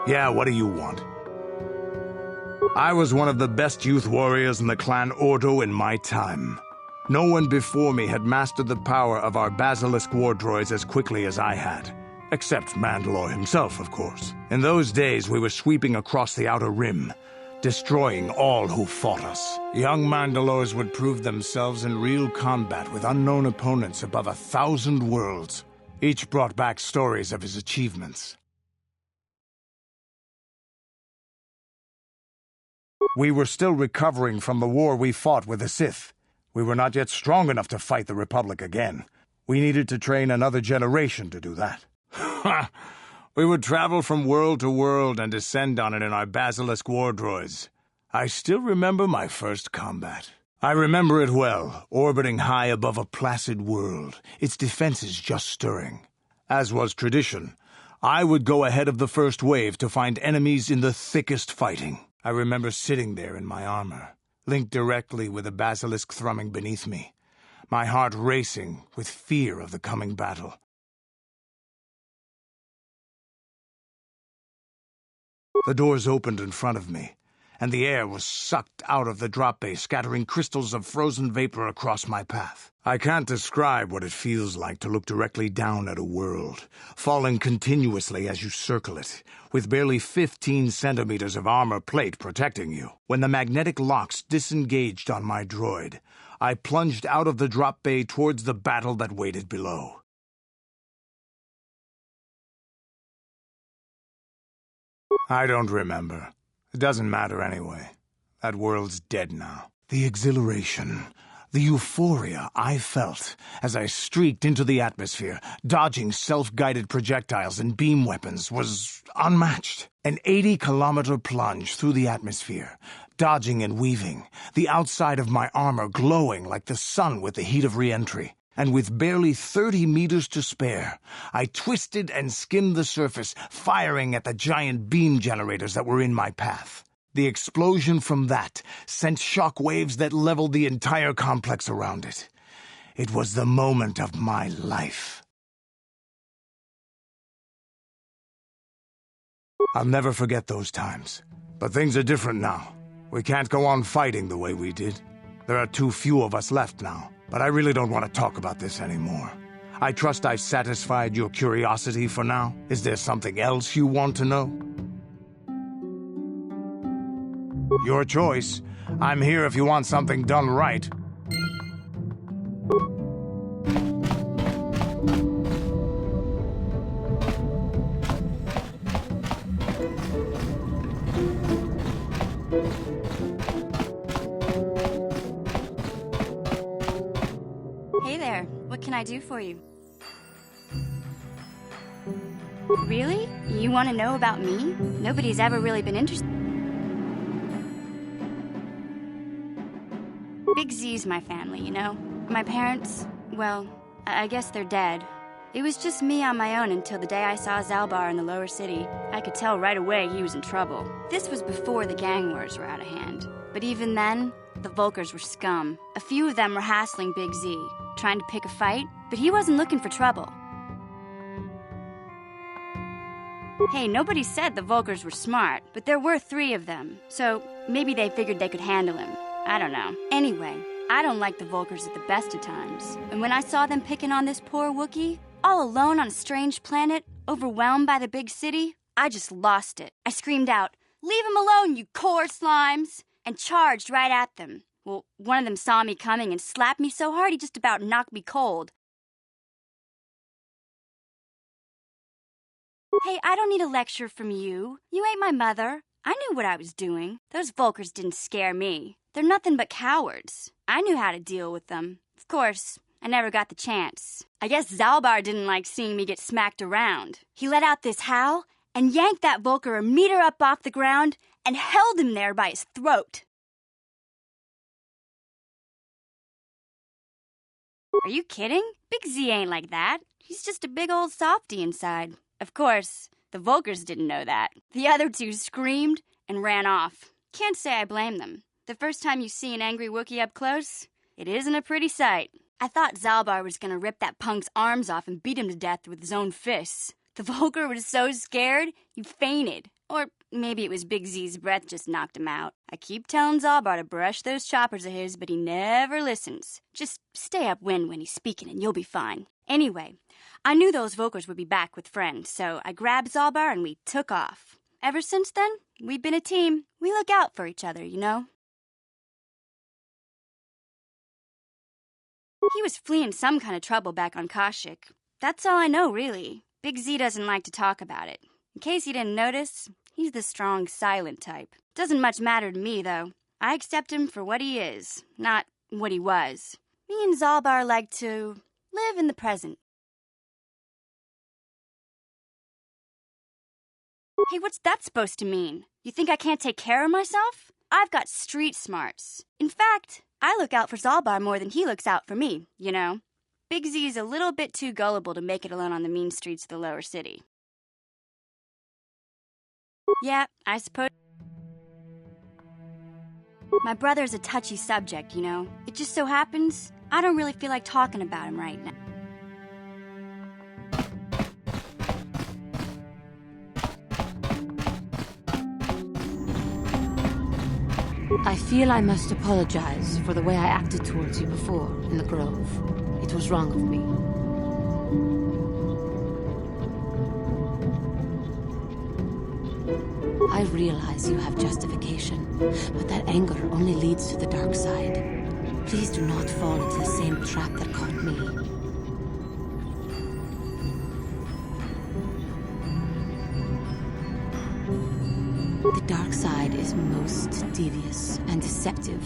Yeah, what do you want? I was one of the best youth warriors in the clan Ordo in my time. No one before me had mastered the power of our basilisk war droids as quickly as I had. Except Mandalore himself, of course. In those days, we were sweeping across the Outer Rim, destroying all who fought us. Young Mandalores would prove themselves in real combat with unknown opponents above 1,000 worlds. Each brought back stories of his achievements. We were still recovering from the war we fought with the Sith. We were not yet strong enough to fight the Republic again. We needed to train another generation to do that. We would travel from world to world and descend on it in our basilisk war droids. I still remember my first combat. I remember it well, orbiting high above a placid world, its defenses just stirring. As was tradition, I would go ahead of the first wave to find enemies in the thickest fighting. I remember sitting there in my armor, linked directly with the basilisk thrumming beneath me, my heart racing with fear of the coming battle. The doors opened in front of me, and the air was sucked out of the drop bay, scattering crystals of frozen vapor across my path. I can't describe what it feels like to look directly down at a world, falling continuously as you circle it, with barely 15 centimeters of armor plate protecting you. When the magnetic locks disengaged on my droid, I plunged out of the drop bay towards the battle that waited below. I don't remember. It doesn't matter anyway. That world's dead now. The exhilaration, the euphoria I felt as I streaked into the atmosphere, dodging self-guided projectiles and beam weapons, was unmatched. An 80-kilometer plunge through the atmosphere, dodging and weaving, the outside of my armor glowing like the sun with the heat of re-entry. And with barely 30 meters to spare, I twisted and skimmed the surface, firing at the giant beam generators that were in my path. The explosion from that sent shock waves that leveled the entire complex around it. It was the moment of my life. I'll never forget those times. But things are different now. We can't go on fighting the way we did. There are too few of us left now. But I really don't want to talk about this anymore. I trust I've satisfied your curiosity for now. Is there something else you want to know? Your choice. I'm here if you want something done right. Hey there, what can I do for you? Really? You want to know about me? Nobody's ever really been interested. Big Z's my family, you know? My parents, well, I guess they're dead. It was just me on my own until the day I saw Zalbar in the lower city. I could tell right away he was in trouble. This was before the gang wars were out of hand. But even then, the Vulkars were scum. A few of them were hassling Big Z, trying to pick a fight, but he wasn't looking for trouble. Hey, nobody said the Vulkars were smart, but there were 3 of them, so maybe they figured they could handle him. I don't know. Anyway, I don't like the Vulkars at the best of times. And when I saw them picking on this poor Wookiee, all alone on a strange planet, overwhelmed by the big city, I just lost it. I screamed out, "Leave him alone, you core slimes!" and charged right at them. Well, one of them saw me coming and slapped me so hard he just about knocked me cold. Hey, I don't need a lecture from you. You ain't my mother. I knew what I was doing. Those Volkers didn't scare me. They're nothing but cowards. I knew how to deal with them. Of course, I never got the chance. I guess Zalbar didn't like seeing me get smacked around. He let out this howl and yanked that Volker a meter up off the ground and held him there by his throat. Are you kidding? Big Z ain't like that. He's just a big old softy inside. Of course, the Volkers didn't know that. The other two screamed and ran off. Can't say I blame them. The first time you see an angry Wookiee up close, it isn't a pretty sight. I thought Zalbar was gonna rip that punk's arms off and beat him to death with his own fists. The Volker was so scared, he fainted. Or maybe it was Big Z's breath just knocked him out. I keep telling Zalbar to brush those choppers of his, but he never listens. Just stay upwind when he's speaking and you'll be fine. Anyway, I knew those Volkers would be back with friends, so I grabbed Zalbar and we took off. Ever since then, we've been a team. We look out for each other, you know? He was fleeing some kind of trouble back on Kashyyyk. That's all I know, really. Big Z doesn't like to talk about it. In case you didn't notice, he's the strong, silent type. Doesn't much matter to me, though. I accept him for what he is, not what he was. Me and Zalbar like to live in the present. Hey, what's that supposed to mean? You think I can't take care of myself? I've got street smarts. In fact, I look out for Zalbar more than he looks out for me, you know? Big Z's a little bit too gullible to make it alone on the mean streets of the lower city. Yeah, I suppose. My brother's a touchy subject, you know? It just so happens I don't really feel like talking about him right now. I feel I must apologize for the way I acted towards you before in the Grove. It was wrong of me. I realize you have justification, but that anger only leads to the dark side. Please do not fall into the same trap that caught me. The dark side is most devious and deceptive.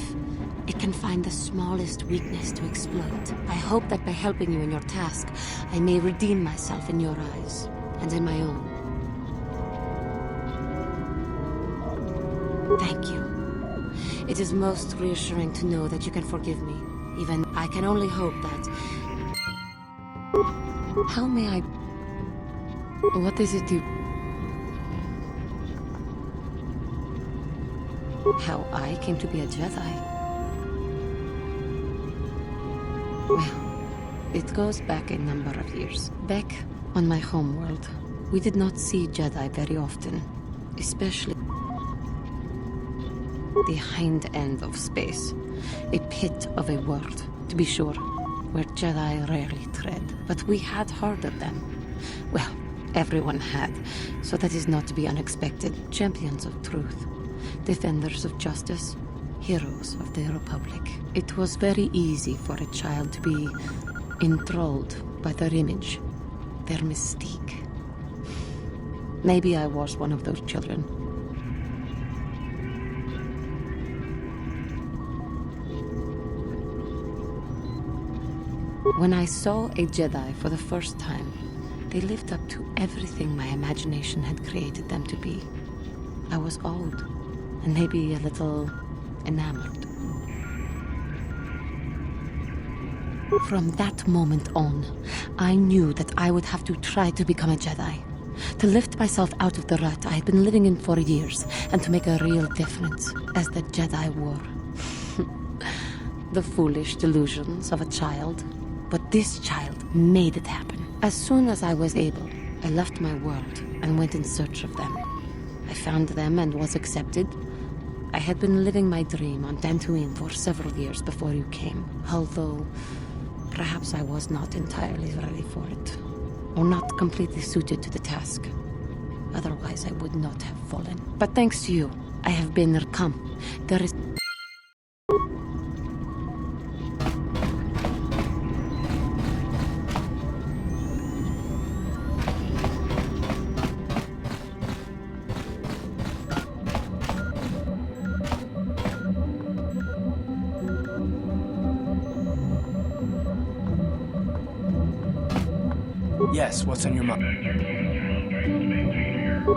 It can find the smallest weakness to exploit. I hope that by helping you in your task, I may redeem myself in your eyes and in my own. Thank you. It is most reassuring to know that you can forgive me. Even I can only hope that... How may I... What does it do? How I came to be a Jedi? Well, it goes back a number of years. Back on my homeworld, we did not see Jedi very often, especially the hind end of space, a pit of a world, to be sure, where Jedi rarely tread. But we had heard of them. Well, everyone had, so that is not to be unexpected. Champions of truth, defenders of justice, heroes of the Republic. It was very easy for a child to be enthralled by their image, their mystique. Maybe I was one of those children. When I saw a Jedi for the first time, they lived up to everything my imagination had created them to be. I was awed, and maybe a little enamored. From that moment on, I knew that I would have to try to become a Jedi, to lift myself out of the rut I had been living in for years, and to make a real difference as the Jedi wore. The foolish delusions of a child. But this child made it happen. As soon as I was able, I left my world and went in search of them. I found them and was accepted. I had been living my dream on Dantooine for several years before you came, although perhaps I was not entirely ready for it, or not completely suited to the task. Otherwise, I would not have fallen. But thanks to you, I have been come. There is... Yes, what's on your mind?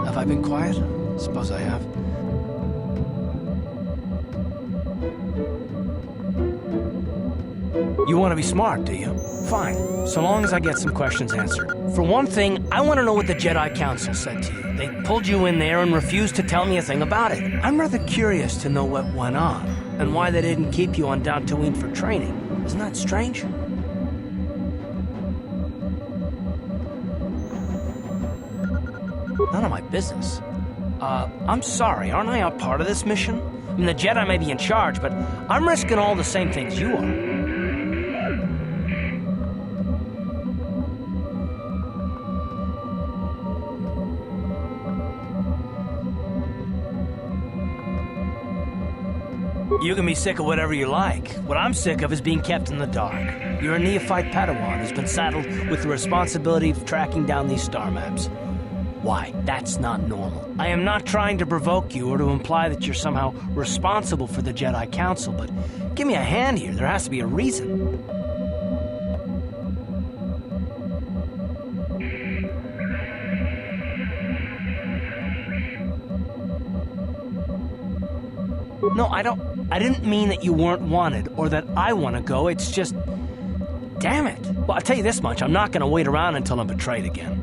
Have I been quiet? Suppose I have. You want to be smart, do you? Fine, so long as I get some questions answered. For one thing, I want to know what the Jedi Council said to you. They pulled you in there and refused to tell me a thing about it. I'm rather curious to know what went on, and why they didn't keep you on Dantooine for training. Isn't that strange? None of my business. I'm sorry, aren't I a part of this mission? I mean, the Jedi may be in charge, but I'm risking all the same things you are. You can be sick of whatever you like. What I'm sick of is being kept in the dark. You're a neophyte Padawan who's been saddled with the responsibility of tracking down these star maps. Why? That's not normal. I am not trying to provoke you or to imply that you're somehow responsible for the Jedi Council, but give me a hand here. There has to be a reason. No, I didn't mean that you weren't wanted or that I want to go. It's just... Damn it. Well, I'll tell you this much. I'm not going to wait around until I'm betrayed again.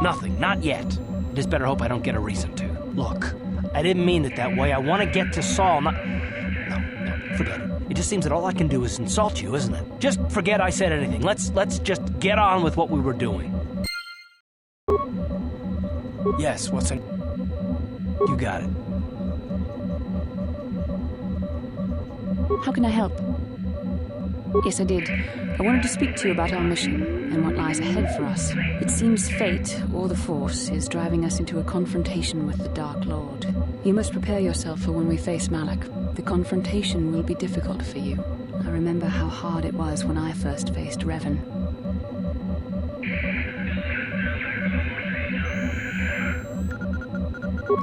Nothing. Not yet. I just better hope I don't get a reason to. Look, I didn't mean it that way. I want to get to Saul, not... No, forget it. It just seems that all I can do is insult you, isn't it? Just forget I said anything. Let's just get on with what we were doing. Yes, what's in... You got it. How can I help? Yes, I did. I wanted to speak to you about our mission and what lies ahead for us. It seems fate, or the Force, is driving us into a confrontation with the Dark Lord. You must prepare yourself for when we face Malak. The confrontation will be difficult for you. I remember how hard it was when I first faced Revan.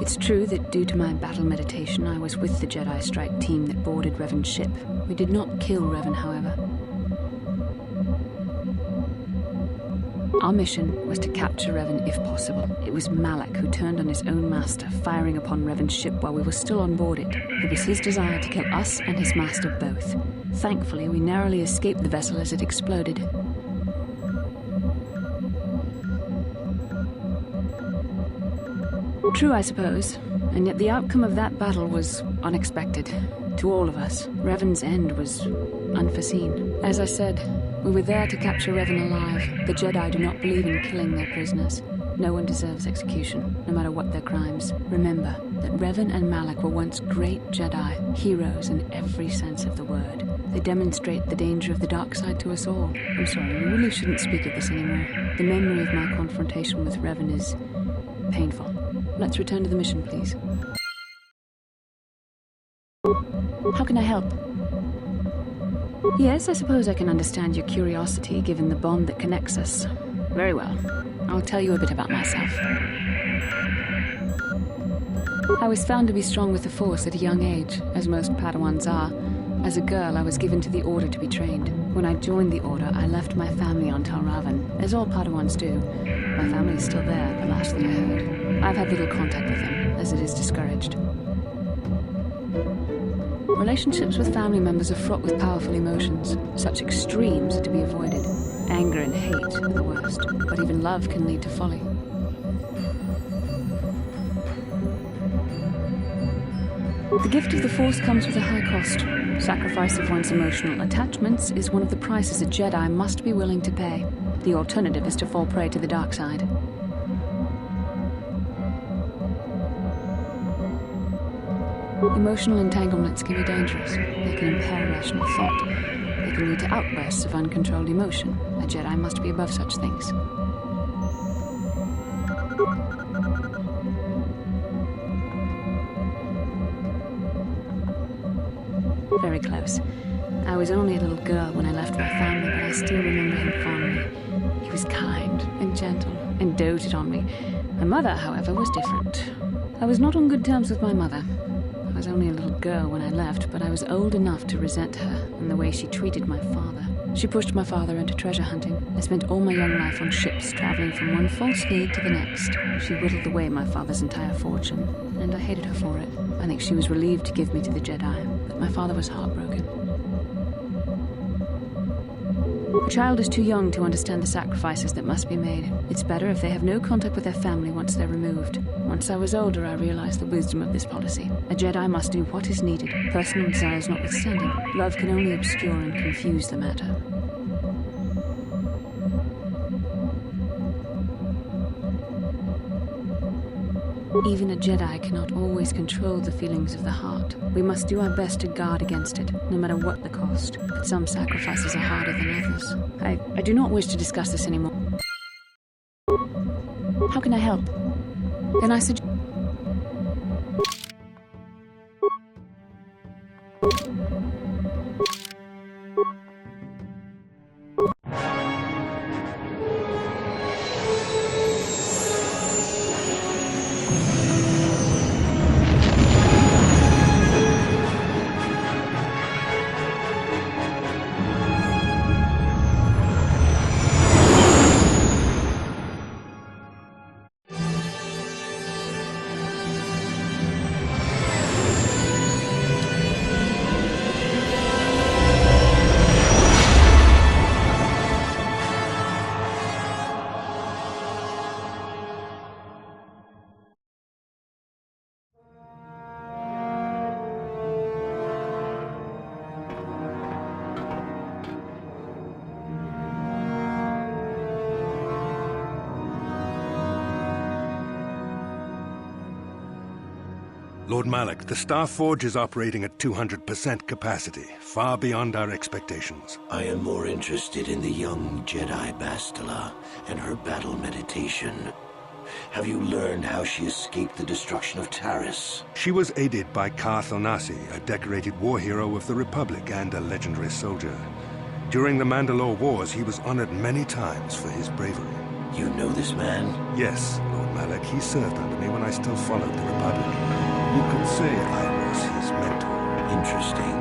It's true that due to my battle meditation, I was with the Jedi Strike team that boarded Revan's ship. We did not kill Revan, however. Our mission was to capture Revan if possible. It was Malak who turned on his own master, firing upon Revan's ship while we were still on board it. It was his desire to kill us and his master both. Thankfully, we narrowly escaped the vessel as it exploded. True, I suppose, and yet the outcome of that battle was unexpected. To all of us, Revan's end was unforeseen. As I said, we were there to capture Revan alive. The Jedi do not believe in killing their prisoners. No one deserves execution, no matter what their crimes. Remember that Revan and Malak were once great Jedi, heroes in every sense of the word. They demonstrate the danger of the dark side to us all. I'm sorry, we really shouldn't speak of this anymore. The memory of my confrontation with Revan is painful. Let's return to the mission, please. How can I help? Yes, I suppose I can understand your curiosity, given the bond that connects us. Very well. I'll tell you a bit about myself. I was found to be strong with the Force at a young age, as most Padawans are. As a girl, I was given to the Order to be trained. When I joined the Order, I left my family on Tal Ravan, as all Padawans do. My family is still there, the last thing I heard. I've had little contact with them, as it is discouraged. Relationships with family members are fraught with powerful emotions. Such extremes are to be avoided. Anger and hate are the worst, but even love can lead to folly. The gift of the Force comes with a high cost. Sacrifice of one's emotional attachments is one of the prices a Jedi must be willing to pay. The alternative is to fall prey to the dark side. Emotional entanglements can be dangerous. They can impair rational thought. They can lead to outbursts of uncontrolled emotion. A Jedi must be above such things. Very close. I was only a little girl when I left my family, but I still remember him fondly. He was kind and gentle and doted on me. My mother, however, was different. I was not on good terms with my mother. I was only a little girl when I left, but I was old enough to resent her and the way she treated my father. She pushed my father into treasure hunting. I spent all my young life on ships, traveling from one false lead to the next. She whittled away my father's entire fortune, and I hated her for it. I think she was relieved to give me to the Jedi, but my father was heartbroken. A child is too young to understand the sacrifices that must be made. It's better if they have no contact with their family once they're removed. Once I was older, I realized the wisdom of this policy. A Jedi must do what is needed, personal desires notwithstanding. Love can only obscure and confuse the matter. Even a Jedi cannot always control the feelings of the heart. We must do our best to guard against it, no matter what the cost. But some sacrifices are harder than others. I do not wish to discuss this anymore. How can I help? Then I suggest... Lord Malak, the Star Forge is operating at 200% capacity, far beyond our expectations. I am more interested in the young Jedi Bastila and her battle meditation. Have you learned how she escaped the destruction of Taris? She was aided by Karth Onasi, a decorated war hero of the Republic and a legendary soldier. During the Mandalore Wars, he was honored many times for his bravery. You know this man? Yes, Lord Malak. He served under me when I still followed the Republic. You could say I was his mentor. Interesting.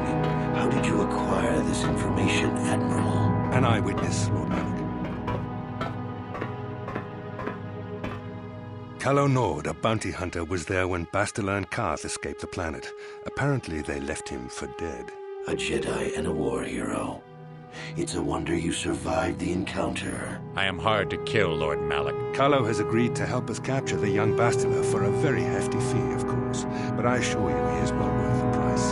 How did you acquire this information, Admiral? An eyewitness, Lord Malak. Calo Nord, a bounty hunter, was there when Bastila and Karth escaped the planet. Apparently they left him for dead. A Jedi and a war hero. It's a wonder you survived the encounter. I am hard to kill, Lord Malak. Calo has agreed to help us capture the young Bastila for a very hefty fee, of course. But I assure you he is well worth the price.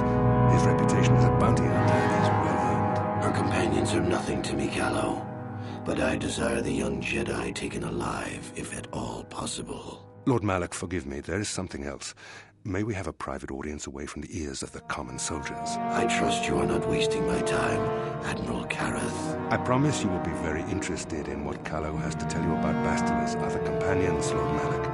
His reputation as a bounty hunter is well earned. Her companions are nothing to me, Calo. But I desire the young Jedi taken alive, if at all possible. Lord Malak, forgive me. There is something else. May we have a private audience away from the ears of the common soldiers? I trust you are not wasting my time, Admiral Kareth. I promise you will be very interested in what Calo has to tell you about Bastila's other companions, Lord Malak.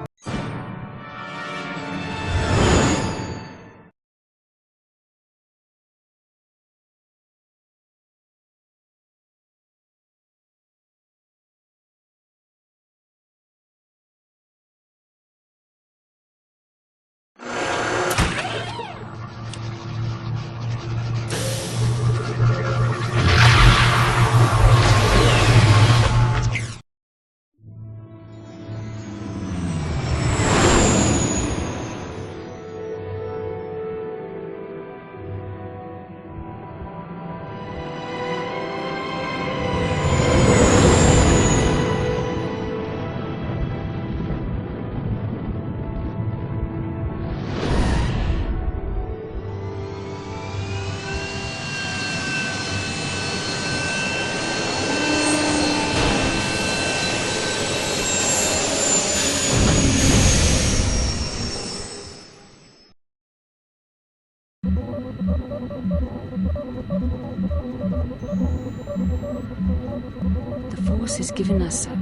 The Force has given us a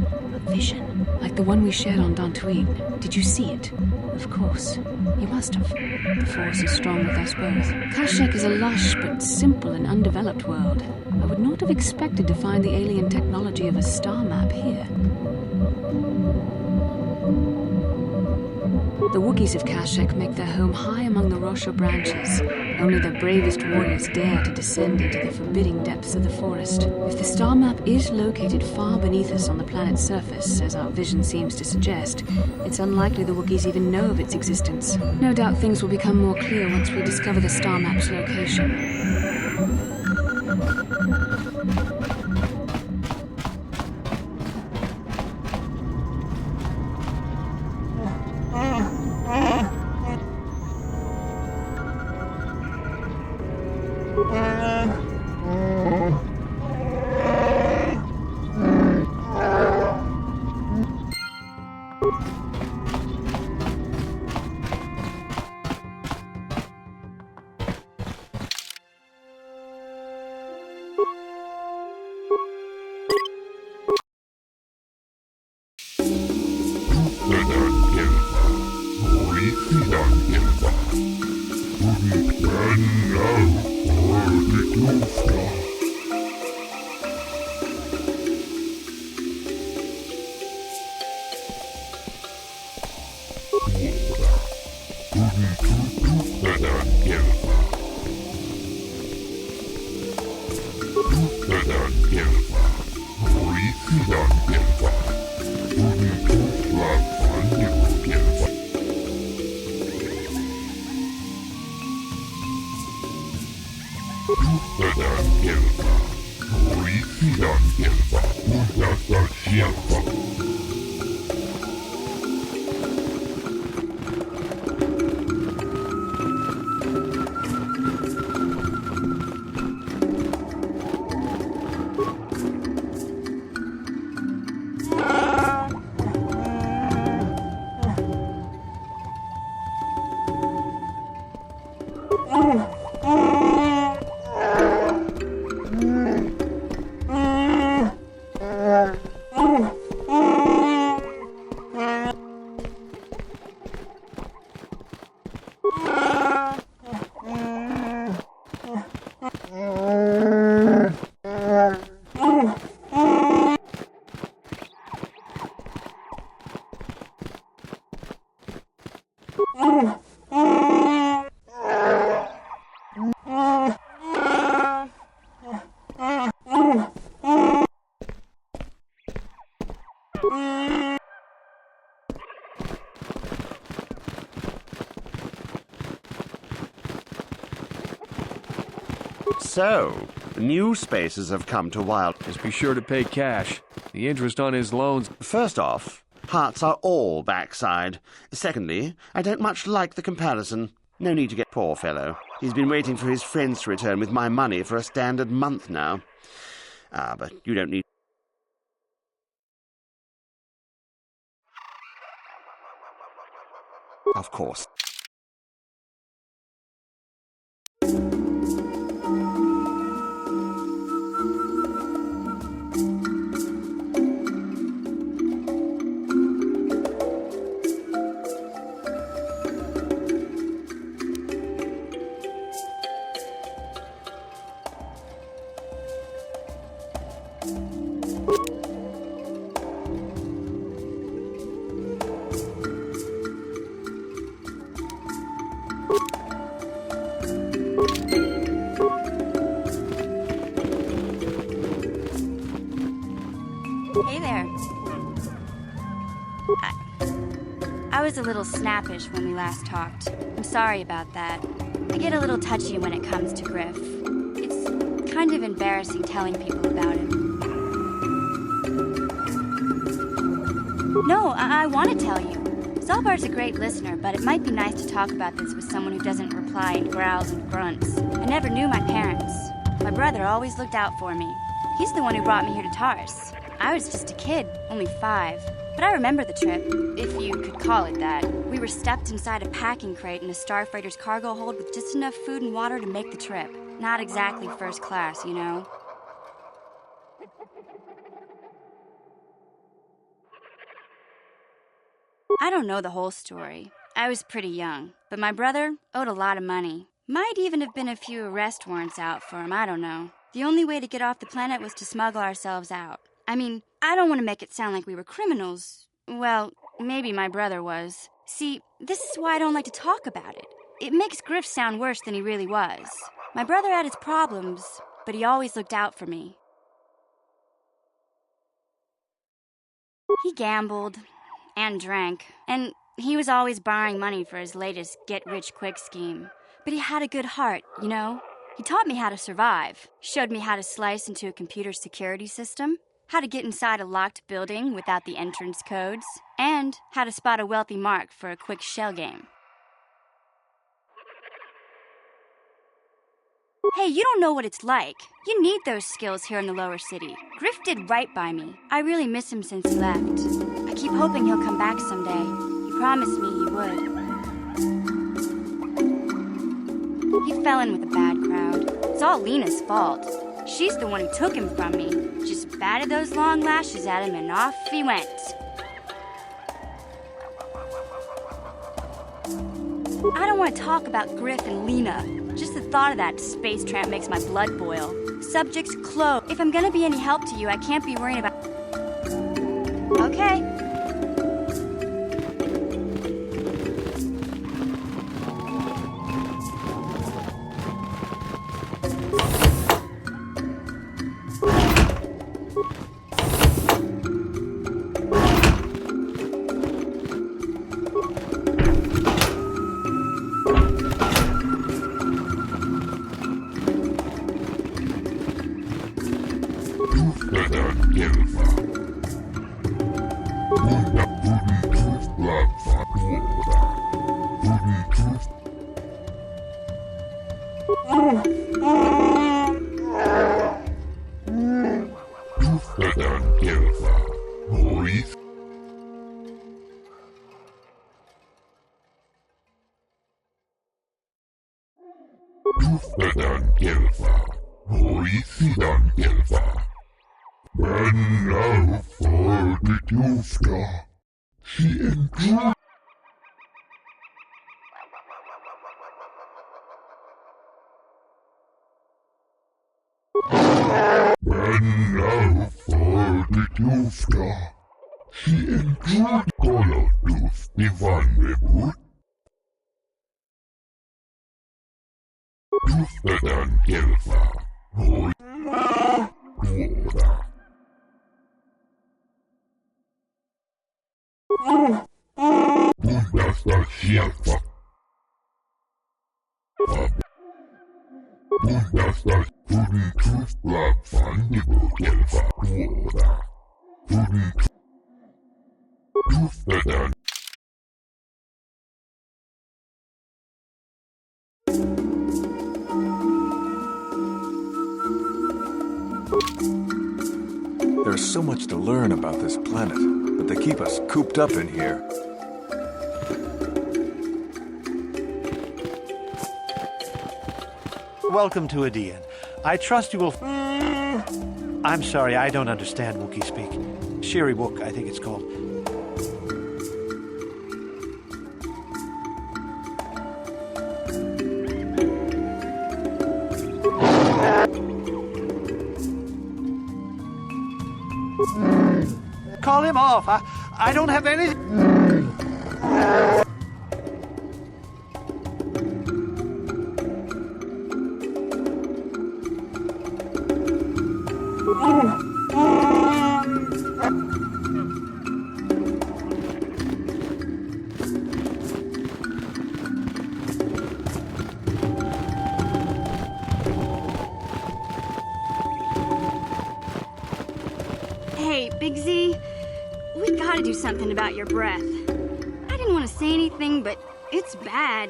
vision, like the one we shared on Dantooine. Did you see it? Of course. You must have. The Force is strong with us both. Kashyyyk is a lush but simple and undeveloped world. I would not have expected to find the alien technology of a star map here. The Wookiees of Kashyyyk make their home high among the Rosho branches. Only the bravest warriors dare to descend into the forbidding depths of the forest. If the star map is located far beneath us on the planet's surface, as our vision seems to suggest, it's unlikely the Wookiees even know of its existence. No doubt things will become more clear once we discover the star map's location. So, new spaces have come to Wild. Just be sure to pay cash. The interest on his loans... First off, hearts are all backside. Secondly, I don't much like the comparison. No need to get poor fellow. He's been waiting for his friends to return with my money for a standard month now. But you don't need... Of course. Hey there. I was a little snappish when we last talked. I'm sorry about that. I get a little touchy when it comes to Griff. It's kind of embarrassing telling people about him. No, I want to tell you. Zalbar's a great listener, but it might be nice to talk about this with someone who doesn't reply in growls and grunts. I never knew my parents. My brother always looked out for me. He's the one who brought me here to Tars. I was just a kid, only 5. But I remember the trip, if you could call it that. We were stuffed inside a packing crate in a starfreighter's cargo hold with just enough food and water to make the trip. Not exactly first class, you know? I don't know the whole story. I was pretty young, but my brother owed a lot of money. Might even have been a few arrest warrants out for him, I don't know. The only way to get off the planet was to smuggle ourselves out. I mean, I don't want to make it sound like we were criminals. Well, maybe my brother was. See, this is why I don't like to talk about it. It makes Griff sound worse than he really was. My brother had his problems, but he always looked out for me. He gambled and drank, and he was always borrowing money for his latest get-rich-quick scheme. But he had a good heart, you know? He taught me how to survive, showed me how to slice into a computer security system, how to get inside a locked building without the entrance codes, and how to spot a wealthy mark for a quick shell game. Hey, you don't know what it's like. You need those skills here in the lower city. Griff did right by me. I really miss him since he left. I keep hoping he'll come back someday. He promised me he would. He fell in with a bad crowd. It's all Lena's fault. She's the one who took him from me. Just batted those long lashes at him and off he went. I don't want to talk about Griff and Lena. Just the thought of that space tramp makes my blood boil. Subject's closed. If I'm gonna be any help to you, I can't be worrying about... Okay. There's so much to learn about this planet, but they keep us cooped up in here. Welcome to Adean. I trust you will... I'm sorry, I don't understand Wookiee speak. Shiri Wook, I think it's called. Call him off. I don't have any... Hey, Big Z, we gotta do something about your breath. I didn't want to say anything, but it's bad.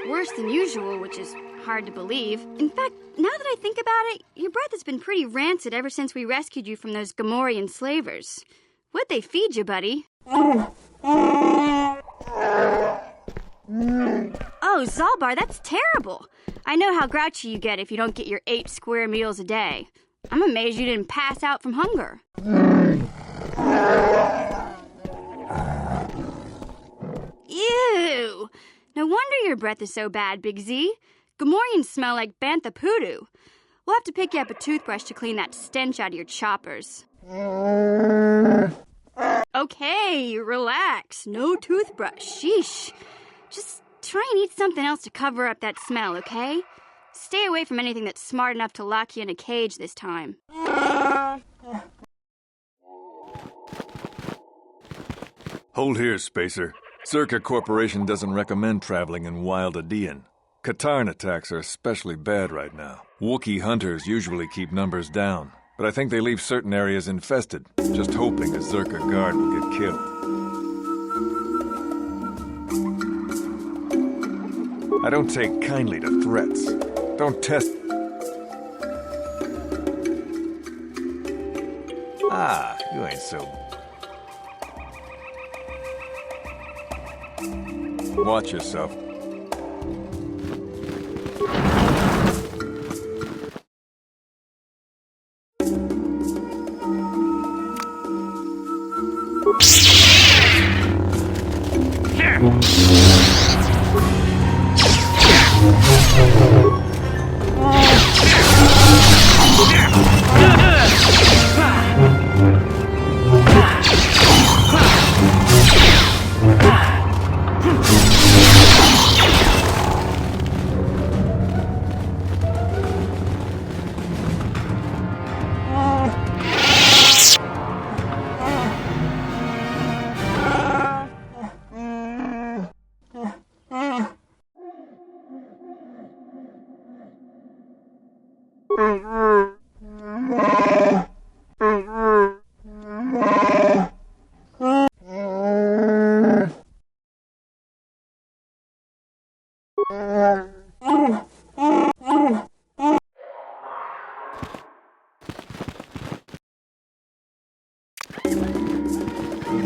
Worse than usual, which is hard to believe. In fact, now that I think about it, your breath has been pretty rancid ever since we rescued you from those Gamorrean slavers. What'd they feed you, buddy? Oh, Zalbar, that's terrible. I know how grouchy you get if you don't get your 8 square meals a day. I'm amazed you didn't pass out from hunger. Ew! No wonder your breath is so bad, Big Z. Gamorreans smell like bantha poodoo. We'll have to pick you up a toothbrush to clean that stench out of your choppers. Okay, relax. No toothbrush. Sheesh. Just try and eat something else to cover up that smell, okay? Stay away from anything that's smart enough to lock you in a cage this time. Hold here, Spacer. Zerka Corporation doesn't recommend traveling in Wild Adean. Katarn attacks are especially bad right now. Wookiee hunters usually keep numbers down, but I think they leave certain areas infested, just hoping a Zerka guard will get killed. I don't take kindly to threats. Don't test... Ah, you ain't so... Watch yourself.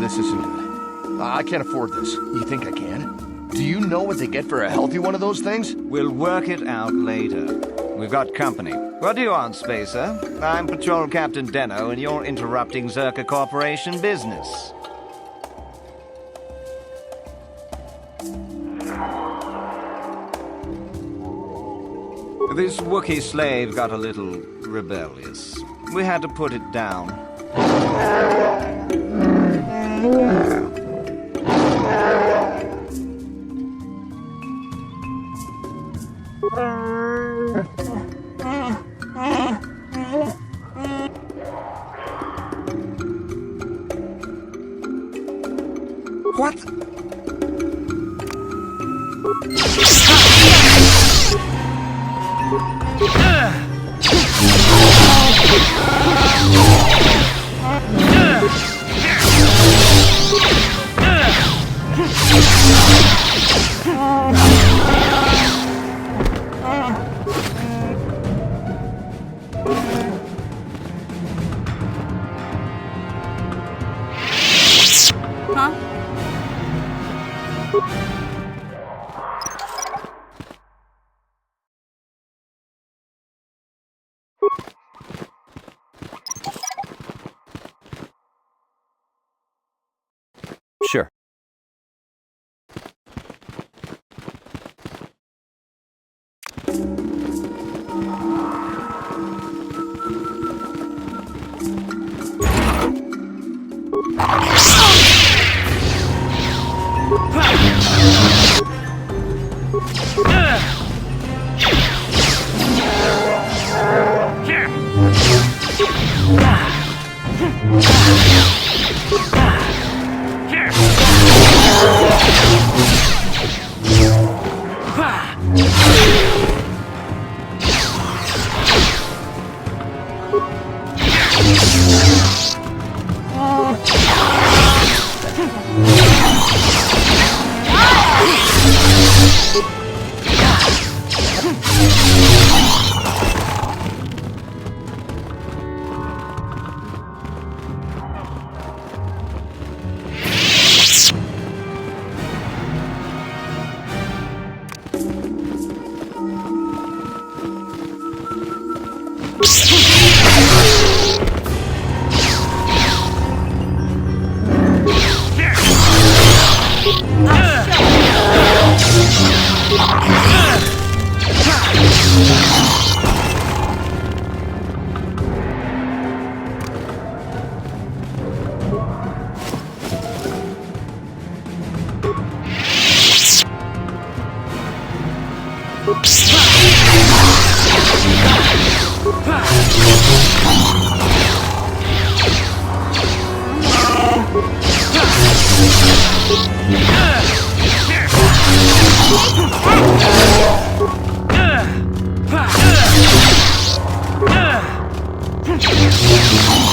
This isn't good. I can't afford this. You think I can? Do you know what they get for a healthy one of those things? We'll work it out later. We've got company. What do you want, Spacer? I'm Patrol Captain Deno, and you're interrupting Zerka Corporation business. This Wookiee slave got a little rebellious. We had to put it down. What? Sure. Kotor.